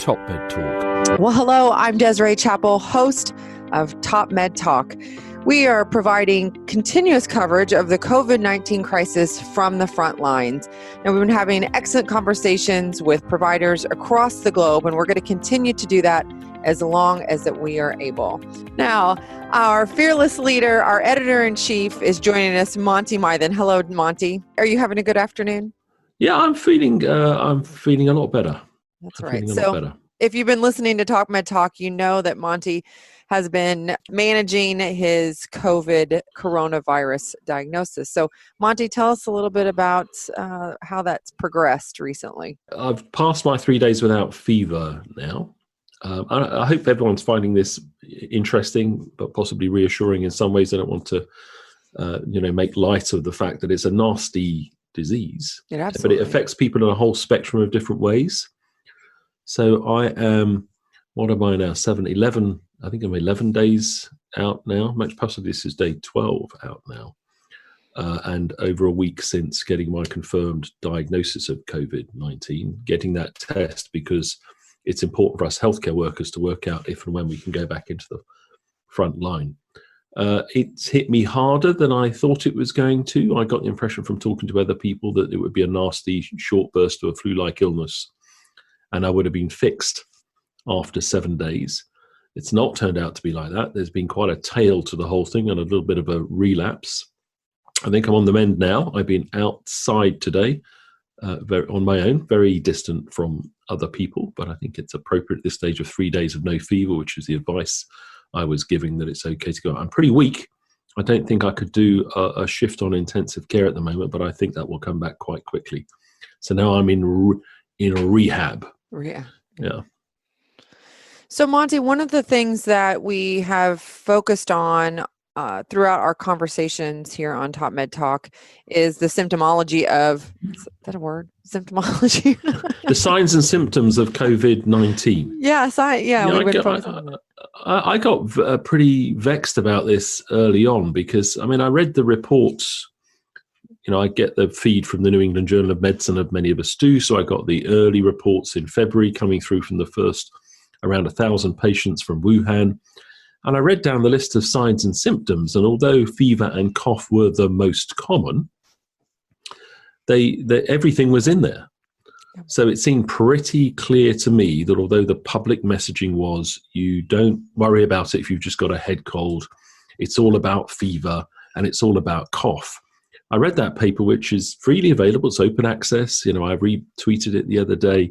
TopMedTalk. Well, hello, I'm Desiree Chappell, host of TopMedTalk. We are providing continuous coverage of the COVID-19 crisis from the front lines. And we've been having excellent conversations with providers across the globe, and we're going to continue to do that as long as that we are able. Now, our fearless leader, our editor-in-chief is joining us, Monty Mythen. Hello, Monty. Are you having a good afternoon? Yeah, I'm feeling a lot better. That's right. So if you've been listening to TopMedTalk, you know that Monty has been managing his COVID coronavirus diagnosis. So Monty, tell us a little bit about how that's progressed recently. I've passed my 3 days without fever now. I hope everyone's finding this interesting, but possibly reassuring in some ways. I don't want to, make light of the fact that it's a nasty disease, but it affects people in a whole spectrum of different ways. So I am, what am I now? 11, I think I'm 11 days out now. Much possibly this is day 12 out now. And over a week since getting my confirmed diagnosis of COVID-19, getting that test because it's important for us healthcare workers to work out if and when we can go back into the front line. It's hit me harder than I thought it was going to. I got the impression from talking to other people that it would be a nasty short burst of a flu-like illness, and I would have been fixed after 7 days. It's not turned out to be like that. There's been quite a tail to the whole thing and a little bit of a relapse. I think I'm on the mend now. I've been outside today on my own, very distant from other people, but I think it's appropriate at this stage of 3 days of no fever, which is the advice I was giving, that it's okay to go. I'm pretty weak. I don't think I could do a shift on intensive care at the moment, but I think that will come back quite quickly. So now I'm in rehab. Yeah. So Monty, one of the things that we have focused on throughout our conversations here on TopMedTalk is the symptomology of, is that a word? Symptomology? The signs and symptoms of COVID-19. Yes, I got pretty vexed about this early on because, I read the reports. I get the feed from the New England Journal of Medicine, of many of us do. So I got the early reports in February coming through from the first around 1,000 patients from Wuhan. And I read down the list of signs and symptoms. And although fever and cough were the most common, everything was in there. So it seemed pretty clear to me that although the public messaging was, you don't worry about it if you've just got a head cold, it's all about fever and it's all about cough. I read that paper, which is freely available. It's open access. I retweeted it the other day.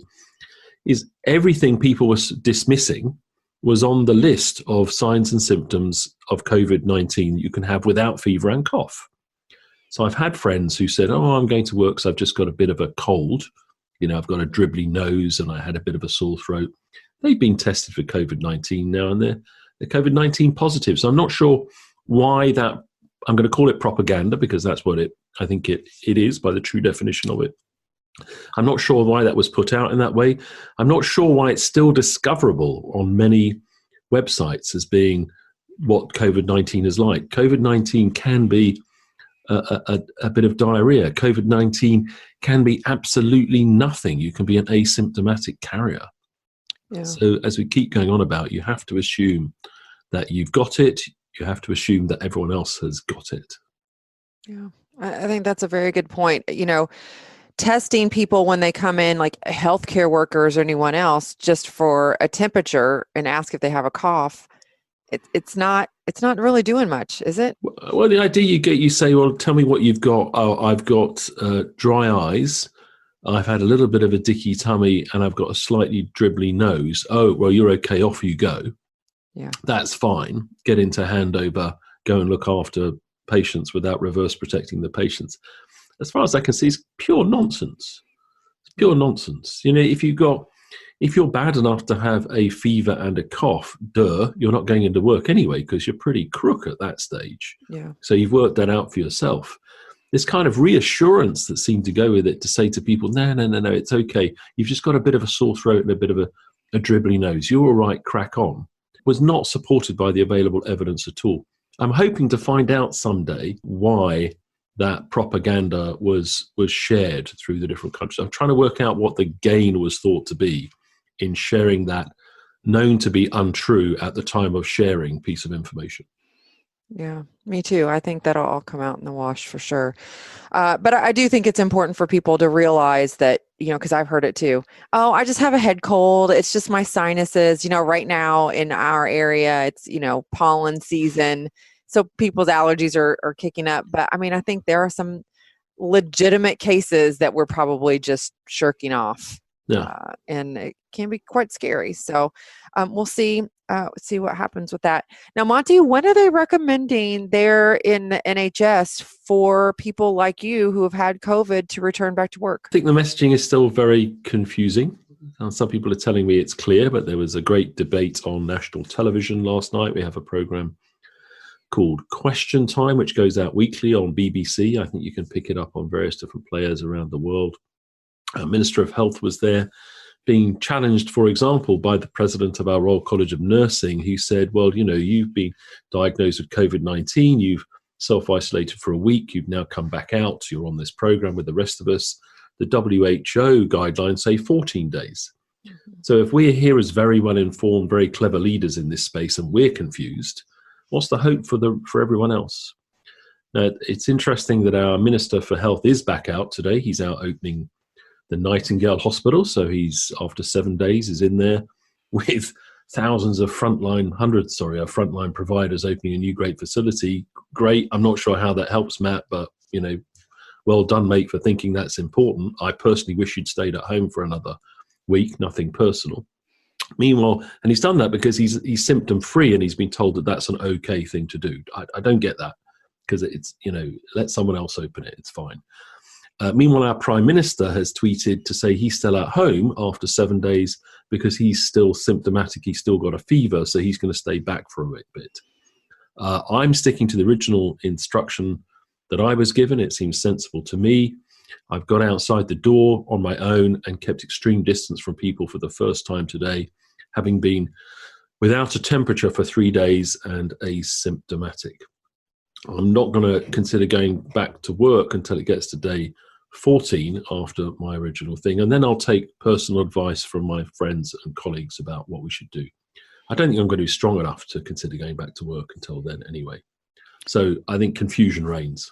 Is everything people were dismissing was on the list of signs and symptoms of COVID-19 you can have without fever and cough. So I've had friends who said, I'm going to work, so I've just got a bit of a cold. I've got a dribbly nose and I had a bit of a sore throat. They've been tested for COVID-19 now and they're COVID-19 positive. So I'm not sure why that. I'm going to call it propaganda because that's what I think it is by the true definition of it. I'm not sure why that was put out in that way. I'm not sure why it's still discoverable on many websites as being what COVID-19 is like. COVID-19 can be a bit of diarrhea. COVID-19 can be absolutely nothing. You can be an asymptomatic carrier. Yeah. So as we keep going on about, you have to assume that you've got it. You have to assume that everyone else has got it. Yeah, I think that's a very good point. Testing people when they come in, like healthcare workers or anyone else, just for a temperature and ask if they have a cough, it's not really doing much, is it? Well, the idea you say, well, tell me what you've got. Oh, I've got dry eyes. I've had a little bit of a dicky tummy and I've got a slightly dribbly nose. Oh, well, you're okay. Off you go. Yeah, that's fine. Get into handover, go and look after patients without reverse protecting the patients. As far as I can see, it's pure nonsense. It's pure nonsense. If you're bad enough to have a fever and a cough, you're not going into work anyway because you're pretty crook at that stage. Yeah. So you've worked that out for yourself. This kind of reassurance that seemed to go with it to say to people, no, it's okay. You've just got a bit of a sore throat and a bit of a dribbly nose. You're all right, crack on. Was not supported by the available evidence at all. I'm hoping to find out someday why that propaganda was shared through the different countries. I'm trying to work out what the gain was thought to be in sharing that known to be untrue at the time of sharing piece of information. Yeah, me too. I think that'll all come out in the wash for sure. But I do think it's important for people to realize that, because I've heard it too. Oh, I just have a head cold. It's just my sinuses. Right now in our area, it's, pollen season. So people's allergies are kicking up. But I mean, I think there are some legitimate cases that we're probably just shirking off. Yeah. And it can be quite scary. So we'll see what happens with that. Now, Monty, when are they recommending there in the NHS for people like you who have had COVID to return back to work? I think the messaging is still very confusing. Some people are telling me it's clear, but there was a great debate on national television last night. We have a program called Question Time, which goes out weekly on BBC. I think you can pick it up on various different players around the world. Minister of Health was there being challenged, for example, by the president of our Royal College of Nursing, who said, well, you've been diagnosed with COVID-19, you've self-isolated for a week, you've now come back out, you're on this program with the rest of us. The WHO guidelines say 14 days. Mm-hmm. So if we're here as very well-informed, very clever leaders in this space and we're confused, what's the hope for everyone else? Now, it's interesting that our Minister for Health is back out today. He's out opening the Nightingale Hospital. So he's, after 7 days, is in there with thousands of frontline providers opening a new great facility. Great. I'm not sure how that helps, Matt, but, well done, mate, for thinking that's important. I personally wish you'd stayed at home for another week, nothing personal. Meanwhile, and he's done that because he's symptom free and he's been told that that's an okay thing to do. I don't get that, because it's, let someone else open it. It's fine. Meanwhile, our Prime Minister has tweeted to say he's still at home after 7 days because he's still symptomatic. He's still got a fever, so he's going to stay back for a bit. I'm sticking to the original instruction that I was given. It seems sensible to me. I've gone outside the door on my own and kept extreme distance from people for the first time today, having been without a temperature for 3 days and asymptomatic. I'm not going to consider going back to work until it gets to day 14 after my original thing. And then I'll take personal advice from my friends and colleagues about what we should do. I don't think I'm going to be strong enough to consider going back to work until then anyway. So I think confusion reigns.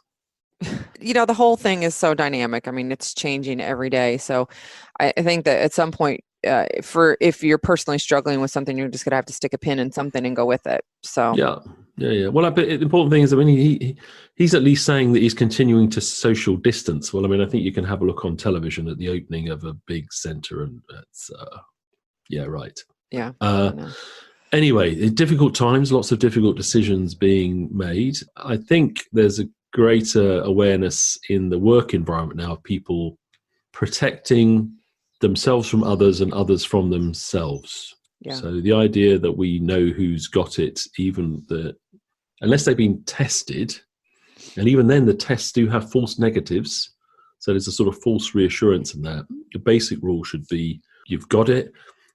The whole thing is so dynamic. I mean, it's changing every day. So I think that at some point, if you're personally struggling with something, you're just going to have to stick a pin in something and go with it. So yeah. Well, but the important thing is, he's at least saying that he's continuing to social distance. Well, I think you can have a look on television at the opening of a big centre, and it's right. Yeah. Anyway, difficult times, lots of difficult decisions being made. I think there's a greater awareness in the work environment now of people protecting themselves from others and others from themselves. Yeah. So the idea that we know who's got it, unless they've been tested, and even then the tests do have false negatives, so there's a sort of false reassurance in that. The basic rule should be you've got it,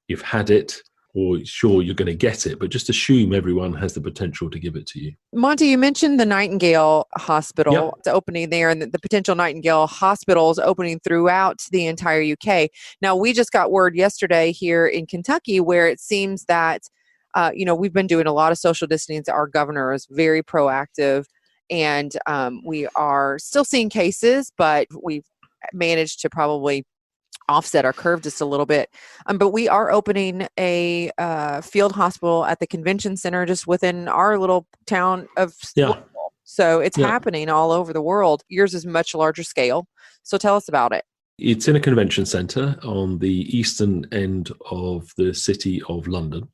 you've had it, or sure, you're going to get it, but just assume everyone has the potential to give it to you. Monty, you mentioned the Nightingale Hospital. Yep. It's opening there, and the potential Nightingale hospitals opening throughout the entire UK. Now, we just got word yesterday here in Kentucky where it seems that, we've been doing a lot of social distancing. Our governor is very proactive, and we are still seeing cases, but we've managed to probably offset our curve just a little bit. But we are opening a field hospital at the convention center just within our little town of Louisville. So it's happening all over the world. Yours is much larger scale. So tell us about it. It's in a convention center on the eastern end of the city of London.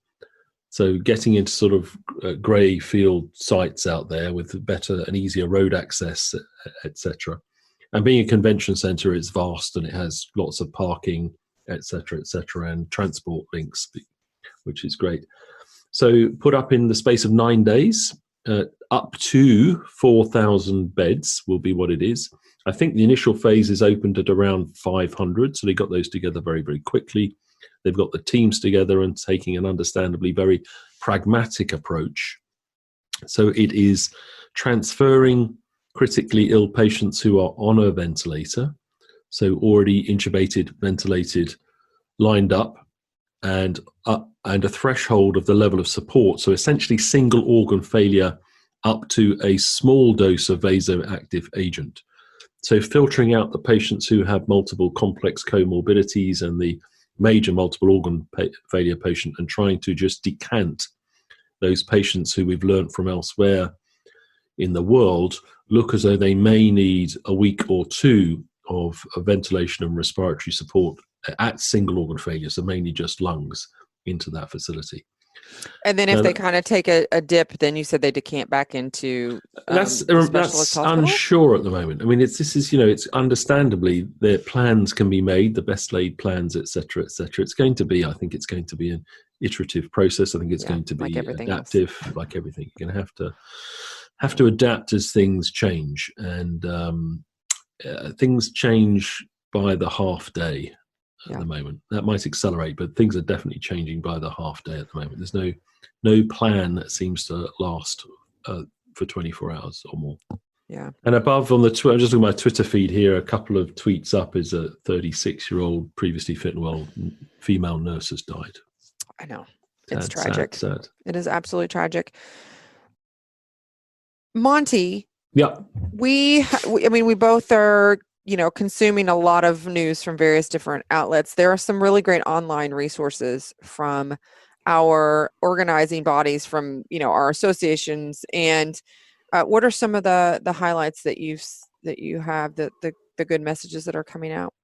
So getting into sort of grey field sites out there with better and easier road access, etc. And being a convention centre, it's vast and it has lots of parking, etc., and transport links, which is great. So put up in the space of 9 days, up to 4,000 beds will be what it is. I think the initial phase is opened at around 500, so they got those together very, very quickly. They've got the teams together and taking an understandably very pragmatic approach. So it is transferring critically ill patients who are on a ventilator, so already intubated, ventilated, lined up, and a threshold of the level of support. So essentially single organ failure up to a small dose of vasoactive agent. So filtering out the patients who have multiple complex comorbidities and the major multiple organ failure patient, and trying to just decant those patients who we've learned from elsewhere in the world look as though they may need a week or two of ventilation and respiratory support at single organ failure, so mainly just lungs, into that facility. And then if they kind of take a dip, then you said they decant back into that's unsure at the moment. I mean, it's understandably their plans can be made, the best laid plans, etc., etc. I think it's going to be an iterative process. I think it's going to be adaptive, like everything. You're going to have to adapt as things change, and things change by the half day. At the moment, that might accelerate, but things are definitely changing by the half day at the moment. There's no plan that seems to last for 24 hours or more. Yeah. And above on the I'm just looking at my Twitter feed here. A couple of tweets up is a 36-year-old previously fit and well female nurse has died. I know, it's tragic. Sad. It is absolutely tragic. Monty. Yeah. We both are, consuming a lot of news from various different outlets. There are some really great online resources from our organizing bodies, from, our associations. And what are some of the highlights that you have, the good messages that are coming out?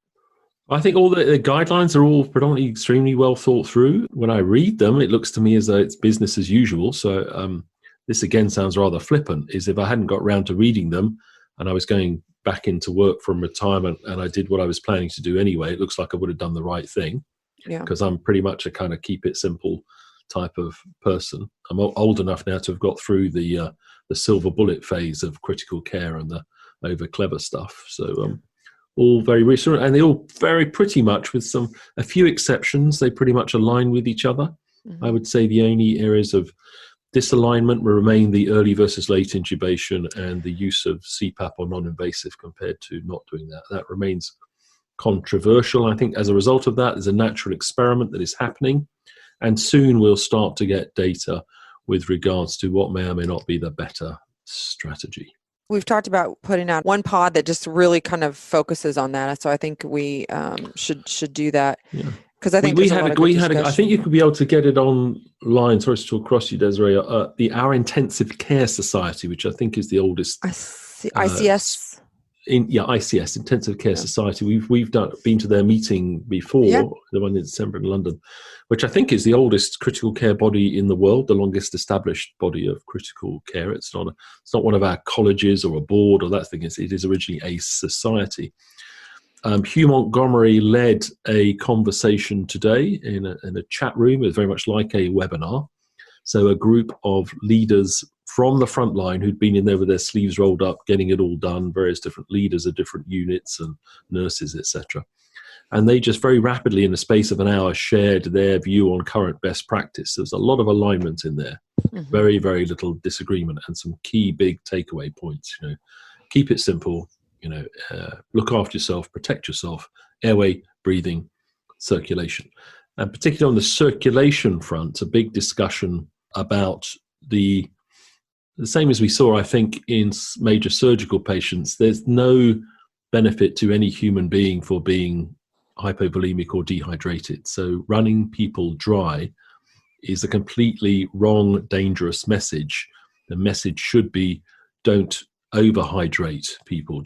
I think all the guidelines are all predominantly extremely well thought through. When I read them, it looks to me as though it's business as usual. So this again sounds rather flippant, is if I hadn't got around to reading them and I was going back into work from retirement and I did what I was planning to do anyway, it looks like I would have done the right thing. Yeah. Because I'm pretty much a kind of keep it simple type of person. I'm old enough now to have got through the silver bullet phase of critical care and the over clever stuff. So all very reassuring, and they all very pretty much, with a few exceptions, they pretty much align with each other. Mm-hmm. I would say the only areas of disalignment will remain the early versus late intubation and the use of CPAP or non-invasive compared to not doing that. That remains controversial. I think as a result of that, there's a natural experiment that is happening, and soon we'll start to get data with regards to what may or may not be the better strategy. We've talked about putting out one pod that just really kind of focuses on that. So I think we should do that. Yeah. Because I think I think you could be able to get it online. Sorry to talk across you, Desiree. Our Intensive Care Society, which I think is the oldest ICS. ICS, Intensive Care Society. We've been to their meeting before, the one in December in London, which I think is the oldest critical care body in the world, the longest established body of critical care. It's not one of our colleges or a board or that thing. It is originally a society. Hugh Montgomery led a conversation today in a chat room. It was very much like a webinar. So a group of leaders from the front line who'd been in there with their sleeves rolled up, getting it all done, various different leaders of different units and nurses, etc. And they just very rapidly, in the space of an hour, shared their view on current best practice. There's a lot of alignment in there, very, very little disagreement, and some key big takeaway points. Keep it simple. Look after yourself, protect yourself, airway, breathing, circulation. And particularly on the circulation front, a big discussion about the same as we saw, I think, in major surgical patients. There's no benefit to any human being for being hypovolemic or dehydrated. So running people dry is a completely wrong, dangerous message. The message should be, don't overhydrate people,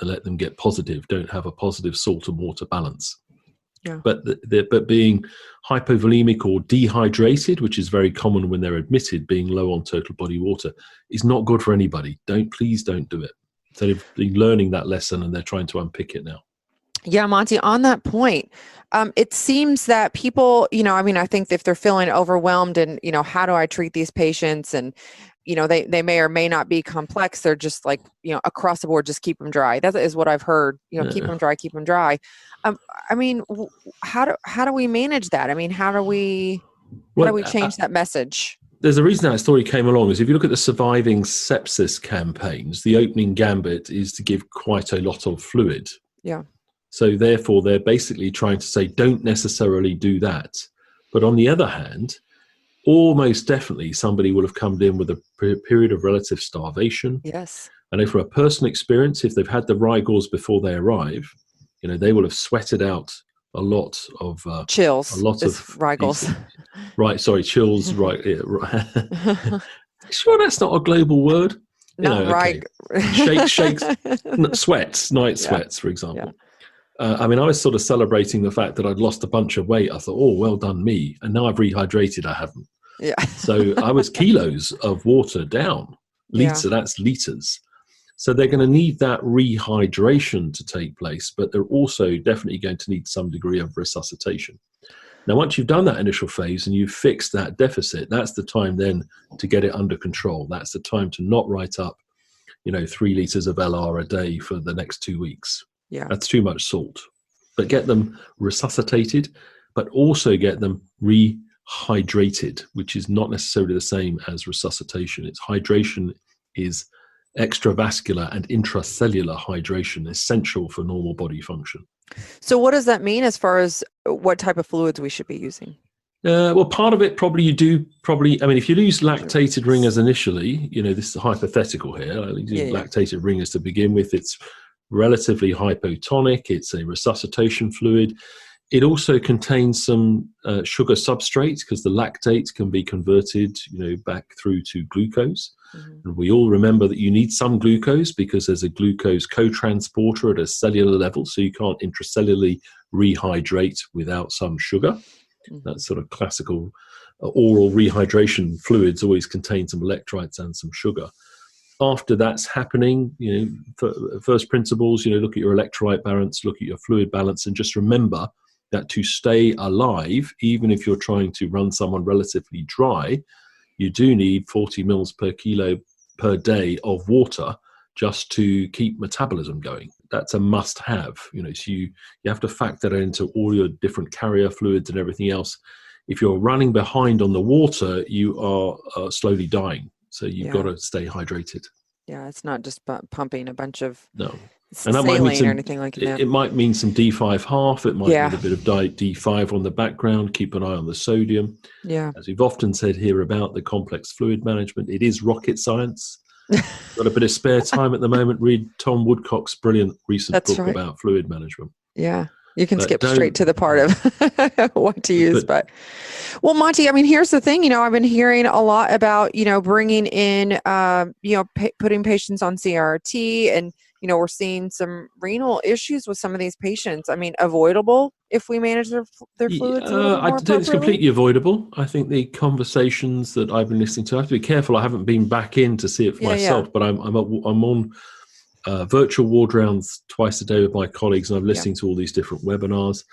let them get positive, don't have a positive salt and water balance. Yeah. But being hypovolemic or dehydrated, which is very common when they're admitted, being low on total body water, is not good for anybody. Please don't do it. So they've been learning that lesson and they're trying to unpick it now. Yeah, Monty, on that point, it seems that people, I think if they're feeling overwhelmed and, how do I treat these patients? And, they may or may not be complex. They're just like, across the board, just keep them dry. That is what I've heard, keep them dry, keep them dry. How do we manage that? How do we change that message? There's a reason that story came along is if you look at the Surviving Sepsis campaigns, the opening gambit is to give quite a lot of fluid. Yeah. So therefore, they're basically trying to say, don't necessarily do that. But on the other hand, almost definitely somebody will have come in with a period of relative starvation. Yes. And if from a personal experience, if they've had the rigors before they arrive, they will have sweated out a lot of chills. A lot of rigors. Chills. Right. Sure, that's not a global word. Right. Shakes, sweats, night sweats, for example. Yeah. I was sort of celebrating the fact that I'd lost a bunch of weight. I thought, oh, well done me. And now I've rehydrated, I haven't. Yeah. So I was kilos of water down. That's liters. So they're going to need that rehydration to take place, but they're also definitely going to need some degree of resuscitation. Now, once you've done that initial phase and you've fixed that deficit, that's the time then to get it under control. That's the time to not write up, 3 liters of LR a day for the next 2 weeks. Yeah. That's too much salt. But get them resuscitated, but also get them rehydrated, which is not necessarily the same as resuscitation. It's hydration is extravascular and intracellular hydration, essential for normal body function. So what does that mean as far as what type of fluids we should be using? Well, part of it probably if you lose lactated ringers initially, this is hypothetical here, lactated ringers to begin with, it's relatively hypotonic, it's a resuscitation fluid. It also contains some sugar substrate because the lactate can be converted, back through to glucose. Mm-hmm. And we all remember that you need some glucose because there's a glucose co-transporter at a cellular level, so you can't intracellularly rehydrate without some sugar. Mm-hmm. That sort of classical oral rehydration fluids always contain some electrolytes and some sugar. After that's happening, first principles, look at your electrolyte balance, look at your fluid balance, and just remember that to stay alive, even if you're trying to run someone relatively dry, you do need 40 mils per kilo per day of water just to keep metabolism going. That's a must-have. So you have to factor that into all your different carrier fluids and everything else. If you're running behind on the water, you are slowly dying. So you've got to stay hydrated. Yeah, it's not just pumping a bunch of and that saline might mean or anything like that. It might mean some D5 half. It might mean a bit of D5 on the background. Keep an eye on the sodium. Yeah. As we've often said here about the complex fluid management, it is rocket science. Got a bit of spare time at the moment. Read Tom Woodcock's brilliant recent book about fluid management. Yeah. You can skip straight to the part of what to use. But well, Monty, here's the thing, I've been hearing a lot about, bringing in, putting patients on CRT and, we're seeing some renal issues with some of these patients. Avoidable if we manage their fluids a little bit more I don't think it's completely avoidable. I think the conversations that I've been listening to, I have to be careful. I haven't been back in to see it for myself, but I'm on virtual ward rounds twice a day with my colleagues, and I'm listening to all these different webinars.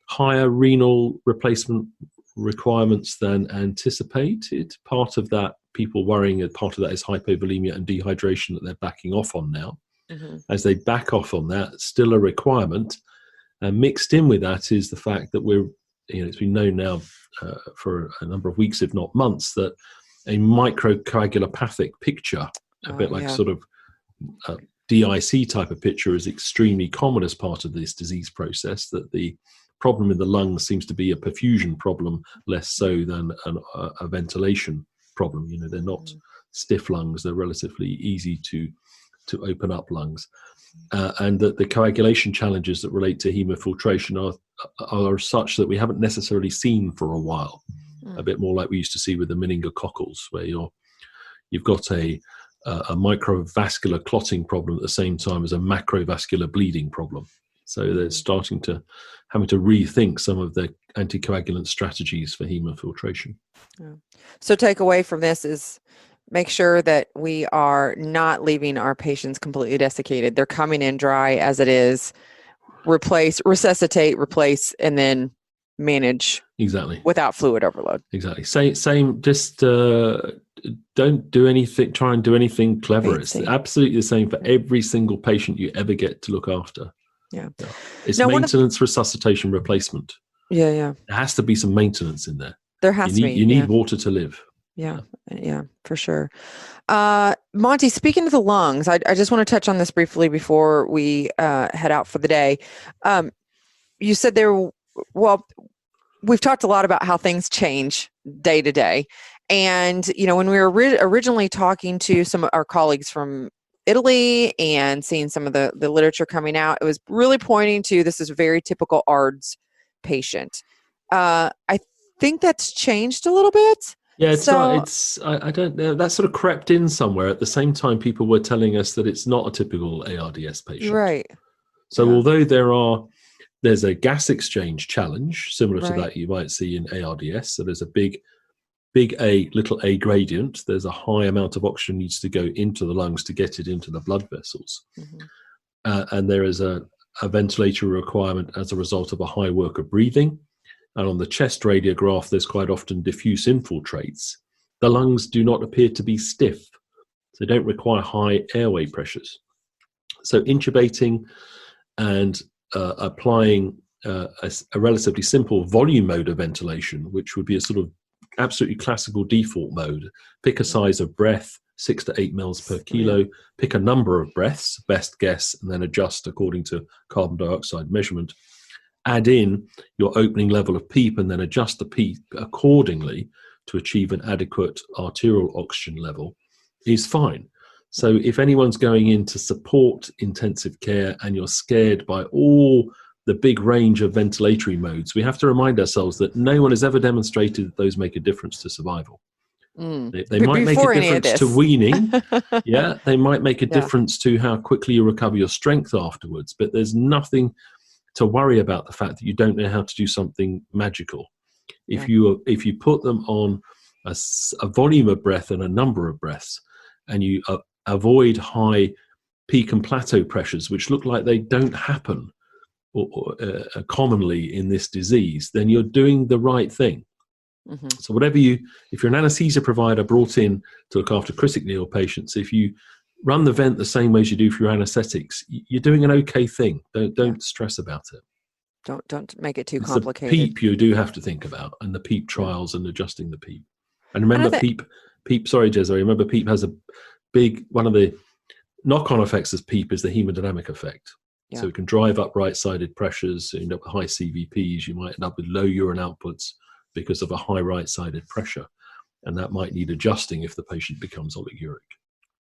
Higher renal replacement requirements than anticipated. Part of that, people worrying, part of that is hypovolemia and dehydration that they're backing off on now. Mm-hmm. As they back off on that, still a requirement. And mixed in with that is the fact that it's been known now for a number of weeks, if not months, that a microcoagulopathic picture, a bit like sort of DIC type of picture, is extremely common as part of this disease process, that the problem in the lungs seems to be a perfusion problem, less so than a ventilation problem. They're not stiff lungs, they're relatively easy to open up lungs. And that the coagulation challenges that relate to hemofiltration are such that we haven't necessarily seen for a while. A bit more like we used to see with the meningococcals, where you've got a microvascular clotting problem at the same time as a macrovascular bleeding problem. So they're having to rethink some of the anticoagulant strategies for hemofiltration. Yeah. So take away from this is make sure that we are not leaving our patients completely desiccated. They're coming in dry as it is. Resuscitate, replace, and then manage without fluid overload. Exactly. Same. Just don't do anything. Try and do anything clever. It's absolutely the same for every single patient you ever get to look after. Yeah. It's maintenance, resuscitation, replacement. Yeah. There has to be some maintenance in there. There has to be. You need water to live. Yeah, for sure. Monty, speaking of the lungs, I just want to touch on this briefly before we head out for the day. You said we've talked a lot about how things change day to day. And, when we were originally talking to some of our colleagues from Italy and seeing some of the literature coming out, it was really pointing to this is a very typical ARDS patient. I think that's changed a little bit. Yeah, it's not. I don't know. That sort of crept in somewhere. At the same time, people were telling us that it's not a typical ARDS patient. Right. So although there's a gas exchange challenge similar to that you might see in ARDS. So there's a big A, little a gradient. There's a high amount of oxygen needs to go into the lungs to get it into the blood vessels. And there is a ventilatory requirement as a result of a high work of breathing. And on the chest radiograph, there's quite often diffuse infiltrates. The lungs do not appear to be stiff. So they don't require high airway pressures. So intubating and applying a relatively simple volume mode of ventilation, which would be a sort of absolutely classical default mode. Pick a size of breath, 6 to 8 mils per kilo. Pick a number of breaths, best guess, and then adjust according to carbon dioxide measurement. Add in your opening level of PEEP and then adjust the PEEP accordingly to achieve an adequate arterial oxygen level is fine. So if anyone's going in to support intensive care and you're scared by all the big range of ventilatory modes, we have to remind ourselves that no one has ever demonstrated that those make a difference to survival. They might make a difference to weaning. They might make a difference to how quickly you recover your strength afterwards, but there's nothing to worry about the fact that you don't know how to do something magical. If you put them on a volume of breath and a number of breaths, and you avoid high peak and plateau pressures, which look like they don't happen commonly in this disease, then you're doing the right thing. So if you're an anesthesia provider brought in to look after critically ill patients, if you run the vent the same way as you do for your anesthetics, you're doing an okay thing. Don't stress about it. Don't make it too complicated. The PEEP you do have to think about, and the PEEP trials and adjusting the PEEP. And remember, PEEP. Sorry, Jez. Remember, PEEP has one of the knock-on effects of PEEP is the hemodynamic effect. So it can drive up right-sided pressures. You end up with high CVPs. You might end up with low urine outputs because of a high right-sided pressure, and that might need adjusting if the patient becomes oliguric.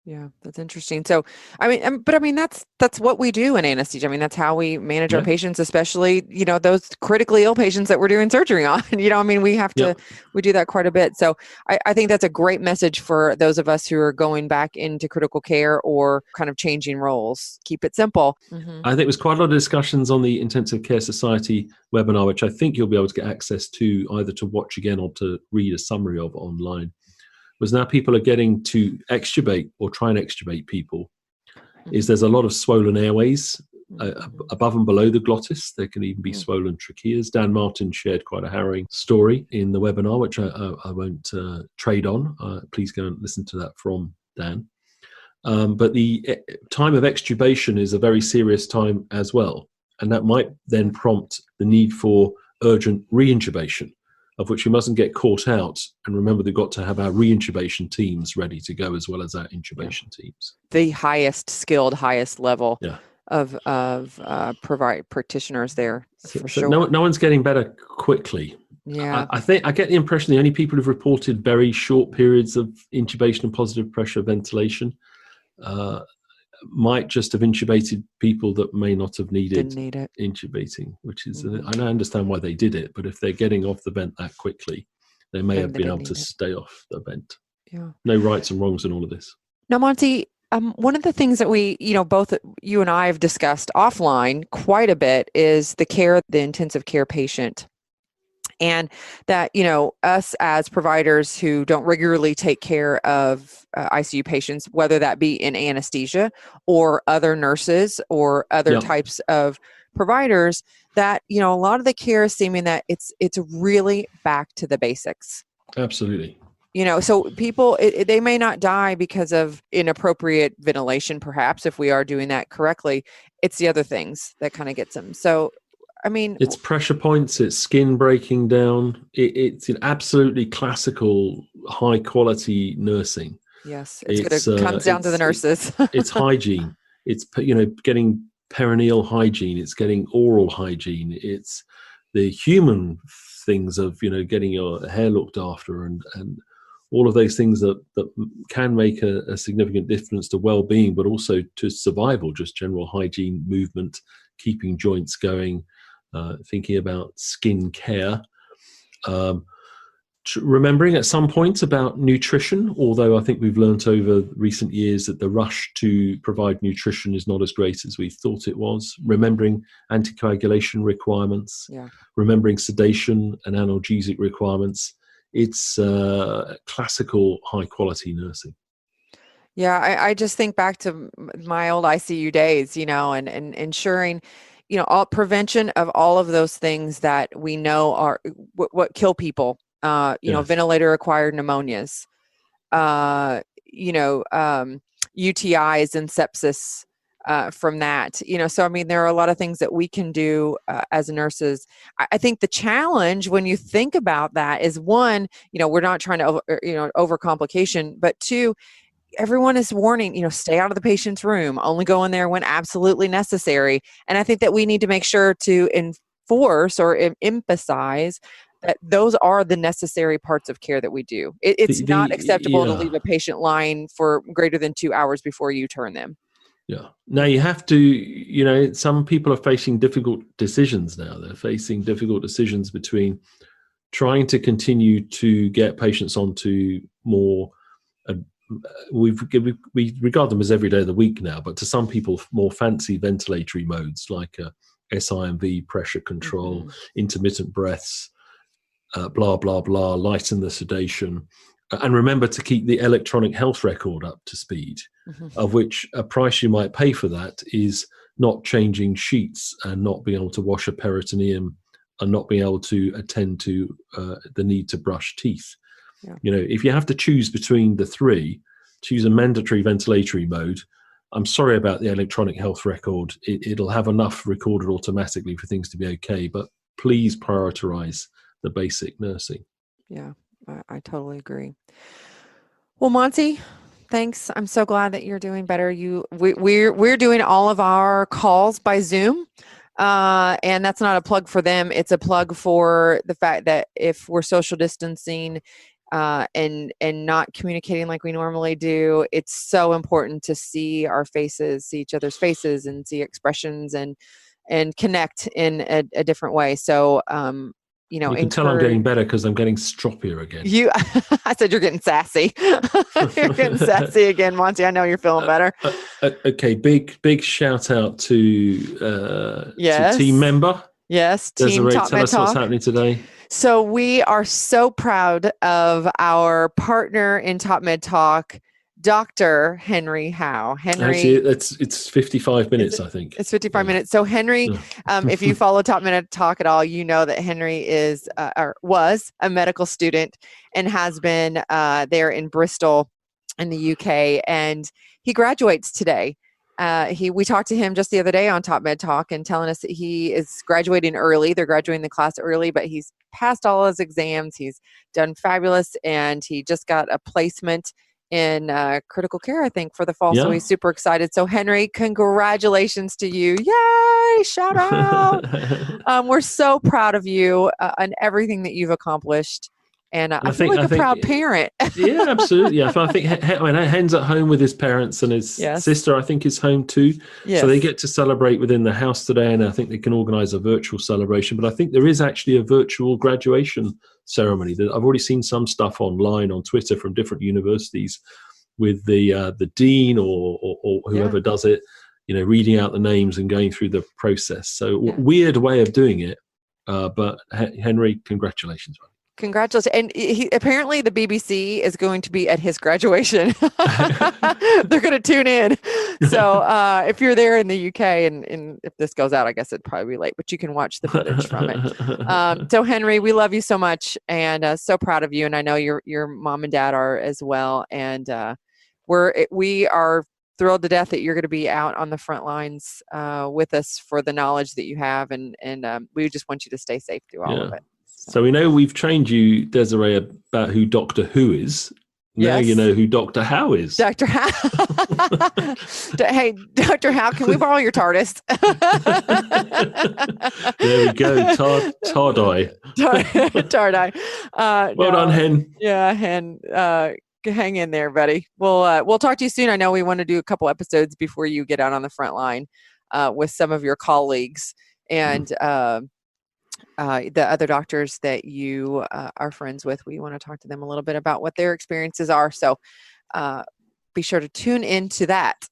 Yeah, that's interesting. So, that's what we do in anesthesia. That's how we manage our patients, especially, those critically ill patients that we're doing surgery on. We do that quite a bit. So I think that's a great message for those of us who are going back into critical care or kind of changing roles. Keep it simple. I think there's quite a lot of discussions on the Intensive Care Society webinar, which I think you'll be able to get access to either to watch again or to read a summary of online. Was now people are getting to extubate or try and extubate people, there's a lot of swollen airways above and below the glottis. There can even be swollen tracheas. Dan Martin shared quite a harrowing story in the webinar, which I won't trade on. Please go and listen to that from Dan. But the time of extubation is a very serious time as well. And that might then prompt the need for urgent reintubation, of which we mustn't get caught out. And remember, we've got to have our reintubation teams ready to go as well as our intubation teams. The highest skilled, highest level of practitioners there, for sure. No one's getting better quickly. Yeah, I think I get the impression the only people who've reported very short periods of intubation and positive pressure ventilation might just have intubated people that may not have needed intubating, which is, I understand why they did it, but if they're getting off the vent that quickly, they may have been able to stay off the vent. Yeah. No rights and wrongs in all of this. Now, Monty, one of the things that we, both you and I have discussed offline quite a bit is the intensive care patient. And that, us as providers who don't regularly take care of ICU patients, whether that be in anesthesia or other nurses or other types of providers, that, a lot of the care is seeming that it's really back to the basics. Absolutely. So people, they may not die because of inappropriate ventilation, perhaps, if we are doing that correctly. It's the other things that kind of gets them. So, it's pressure points, it's skin breaking down. It's an absolutely classical, high quality nursing. Yes, it comes down to the nurses. It's hygiene. It's, getting perineal hygiene. It's getting oral hygiene. It's the human things of, getting your hair looked after and all of those things that can make a significant difference to well-being, but also to survival, just general hygiene, movement, keeping joints going, thinking about skin care. Remembering at some points about nutrition, although I think we've learnt over recent years that the rush to provide nutrition is not as great as we thought it was. Remembering anticoagulation requirements, remembering sedation and analgesic requirements. It's classical high-quality nursing. Yeah, I just think back to my old ICU days, and ensuring, all prevention of all of those things that we know are what kill people. Ventilator-acquired pneumonias, UTIs and sepsis from that. So I mean, there are a lot of things that we can do as nurses. I think the challenge when you think about that is, one, we're not trying to overcomplication, but two, everyone is warning, stay out of the patient's room, only go in there when absolutely necessary. And I think that we need to make sure to enforce or emphasize that those are the necessary parts of care that we do. It's not acceptable to leave a patient lying for greater than 2 hours before you turn them. Yeah. Now you have to, some people are facing difficult decisions now. They're facing difficult decisions between trying to continue to get patients onto more, we regard them as every day of the week now, but to some people, more fancy ventilatory modes like SIMV, pressure control, intermittent breaths, blah, blah, blah, lighten the sedation. And remember to keep the electronic health record up to speed, of which a price you might pay for that is not changing sheets and not being able to wash a peritoneum and not being able to attend to the need to brush teeth. Yeah. If you have to choose between the three, choose a mandatory ventilatory mode. I'm sorry about the electronic health record. It'll have enough recorded automatically for things to be okay, but please prioritize the basic nursing. Yeah, I totally agree. Well, Monty, thanks. I'm so glad that you're doing better. We're doing all of our calls by Zoom. And that's not a plug for them. It's a plug for the fact that if we're social distancing and not communicating like we normally do, it's so important to see our faces, see each other's faces, and see expressions and connect in a different way. So, you can tell I'm getting better because I'm getting stroppier again. I said you're getting sassy. You're getting sassy again, Monty. I know you're feeling better. Okay, big shout out to team member. Yes, Team TopMedTalk. Tell us what's happening today. So we are so proud of our partner in TopMedTalk, Dr. Henry Howe. Actually, it's 55 minutes, I think. It's 55 minutes. So Henry, if you follow TopMedTalk at all, you know that Henry is or was a medical student and has been there in Bristol in the UK, and he graduates today. We talked to him just the other day on TopMedTalk and telling us that he is graduating early. They're graduating the class early, but he's passed all his exams. He's done fabulous, and he just got a placement in critical care, I think, for the fall. Yeah. So he's super excited. So Henry, congratulations to you. Yay! Shout out. We're so proud of you and everything that you've accomplished. And I feel like a proud parent. Yeah, absolutely. Yeah, I think Hen's at home with his parents, and his sister, I think, is home too. Yes. So they get to celebrate within the house today, and I think they can organise a virtual celebration. But I think there is actually a virtual graduation ceremony. I've already seen some stuff online on Twitter from different universities with the dean or whoever does it, reading out the names and going through the process. So weird way of doing it, but Henry, congratulations. Congratulations. And apparently the BBC is going to be at his graduation. They're going to tune in. So if you're there in the UK and if this goes out, I guess it'd probably be late, but you can watch the footage from it. So Henry, we love you so much and so proud of you. And I know your mom and dad are as well. And we are thrilled to death that you're going to be out on the front lines with us for the knowledge that you have. And we just want you to stay safe through all of it. So we know we've trained you, Desiree, about who Doctor Who is. Now Yes. you know who Dr. Howe is. Dr. Howe. Hey, Dr. Howe, can we borrow your TARDIS? There we go. Tardai. Tardai. Well done, Hen. Yeah, Hen. Hang in there, buddy. We'll talk to you soon. I know we want to do a couple episodes before you get out on the front line with some of your colleagues and the other doctors that you are friends with. We want to talk to them a little bit about what their experiences are. So be sure to tune into that.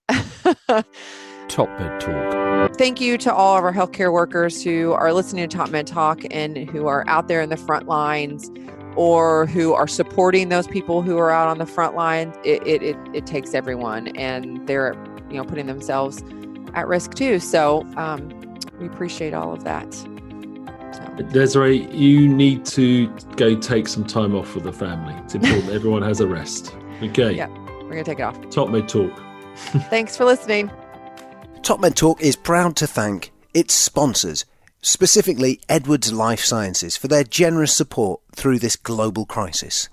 TopMedTalk. Thank you to all of our healthcare workers who are listening to TopMedTalk and who are out there in the front lines or who are supporting those people who are out on the front line. It takes everyone, and they're putting themselves at risk too. So we appreciate all of that. Desiree, you need to go take some time off with the family. It's important everyone has a rest. Okay. Yeah, we're going to take it off. TopMedTalk. Thanks for listening. TopMedTalk is proud to thank its sponsors, specifically Edwards Life Sciences, for their generous support through this global crisis.